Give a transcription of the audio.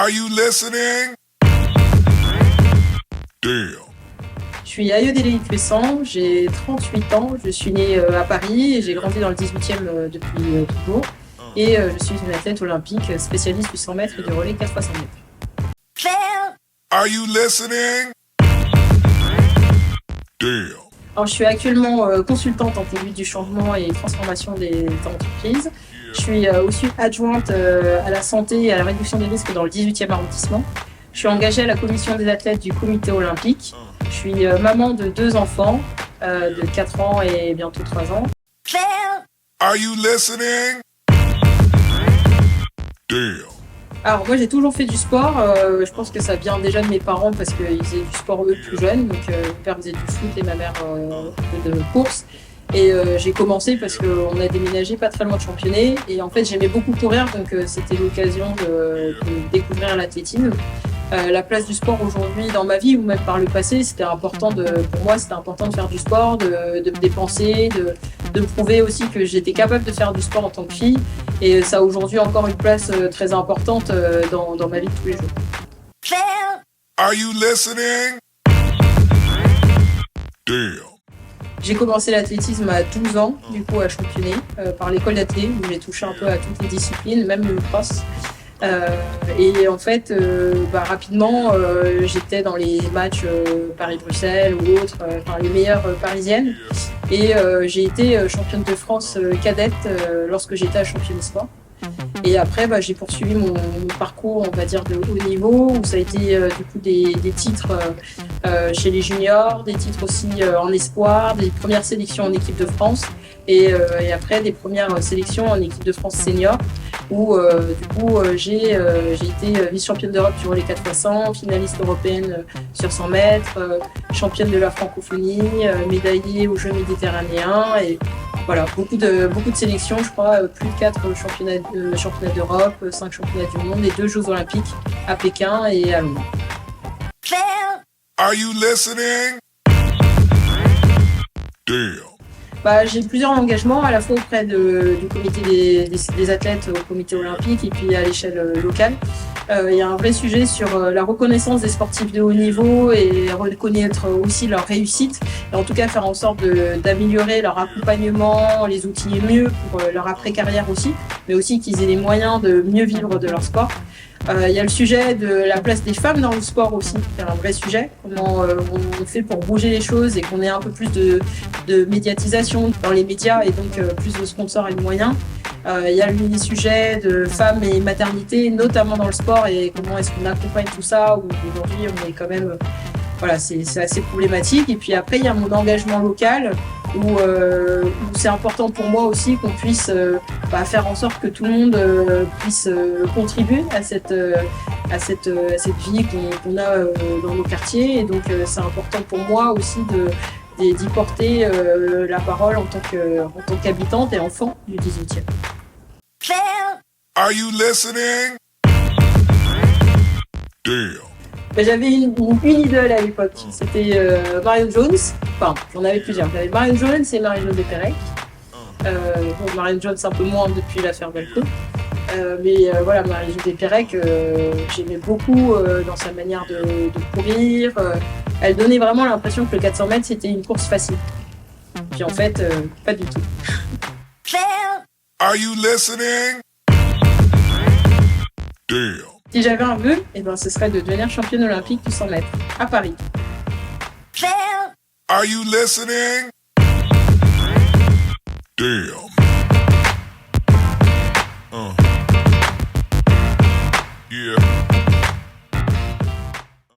Are you listening? Damn. Je suis Ayodele Cuessant, j'ai 38 ans, je suis née à Paris et j'ai grandi dans le 18e depuis toujours. Et je suis une athlète olympique spécialiste du 100 mètres et du relais 4 x 100 mètres. Are you listening? Damn. Alors, je suis actuellement consultante en conduite du changement et transformation des entreprises. Je suis aussi adjointe à la santé et à la réduction des risques dans le 18e arrondissement. Je suis engagée à la commission des athlètes du comité olympique. Je suis maman de 2 enfants de 4 ans et bientôt 3 ans. Are you listening? Damn. Alors moi j'ai toujours fait du sport, je pense que ça vient déjà de mes parents parce qu'ils faisaient du sport eux plus jeunes, donc mon père faisait du foot et ma mère de course. Et j'ai commencé parce qu'on a déménagé pas très loin de Championnet et en fait j'aimais beaucoup courir, donc c'était l'occasion de découvrir l'athlétisme. La place du sport aujourd'hui dans ma vie ou même par le passé, pour moi c'était important de faire du sport, de me dépenser, de me prouver aussi que j'étais capable de faire du sport en tant que fille, et ça a aujourd'hui encore une place très importante dans ma vie de tous les jours. Are you listening? Damn. J'ai commencé l'athlétisme à 12 ans, du coup à Championnet, par l'école d'athlé, où j'ai touché un peu à toutes les disciplines, même le cross. Et en fait, rapidement, j'étais dans les matchs Paris-Bruxelles ou autres, les meilleures parisiennes. Et j'ai été championne de France cadette lorsque j'étais à Championnet Sport. Et après, j'ai poursuivi mon parcours, on va dire, de haut niveau, où ça a été du coup des titres chez les juniors, des titres aussi en espoir, des premières sélections en équipe de France, et après des premières sélections en équipe de France senior, où du coup j'ai été vice-championne d'Europe sur les 4 x 100, finaliste européenne sur 100 mètres, championne de la francophonie, médaillée aux Jeux méditerranéens, et voilà, beaucoup de sélections, je crois, plus de 4 championnats d'Europe, 5 championnats du monde et 2 Jeux olympiques à Pékin et à Londres. Are you listening? Damn. J'ai plusieurs engagements, à la fois auprès du comité des athlètes au comité olympique et puis à l'échelle locale. Il y a un vrai sujet sur la reconnaissance des sportifs de haut niveau et reconnaître aussi leur réussite, et en tout cas faire en sorte d'améliorer leur accompagnement, les outiller mieux pour leur après-carrière aussi, mais aussi qu'ils aient les moyens de mieux vivre de leur sport. Il y a le sujet de la place des femmes dans le sport aussi, c'est un vrai sujet. Comment on fait pour bouger les choses et qu'on ait un peu plus de médiatisation dans les médias et donc plus de sponsors et de moyens. Il y a le sujet de femmes et maternité, notamment dans le sport, et comment est-ce qu'on accompagne tout ça, où aujourd'hui on est quand même... Voilà, c'est assez problématique. Et puis après, il y a mon engagement local, où c'est important pour moi aussi qu'on puisse faire en sorte que tout le monde puisse contribuer à cette vie qu'on a dans nos quartiers. Et donc c'est important pour moi aussi d'y porter la parole en tant qu'habitante et enfant du 18e. Are you listening? Damn. J'avais une idole à l'époque, c'était Marion Jones. Enfin, j'en avais plusieurs. J'avais Marion Jones et Marie-Jo Desperec. Marion Jones un peu moins depuis l'affaire Balco. Voilà, Marie-Jo Desperec, j'aimais beaucoup dans sa manière de courir. Elle donnait vraiment l'impression que le 400 mètres c'était une course facile. Puis en fait, pas du tout. Are you listening? Damn. Si j'avais un vœu, ce serait de devenir championne olympique du 100 mètres à Paris. Are you listening? Damn.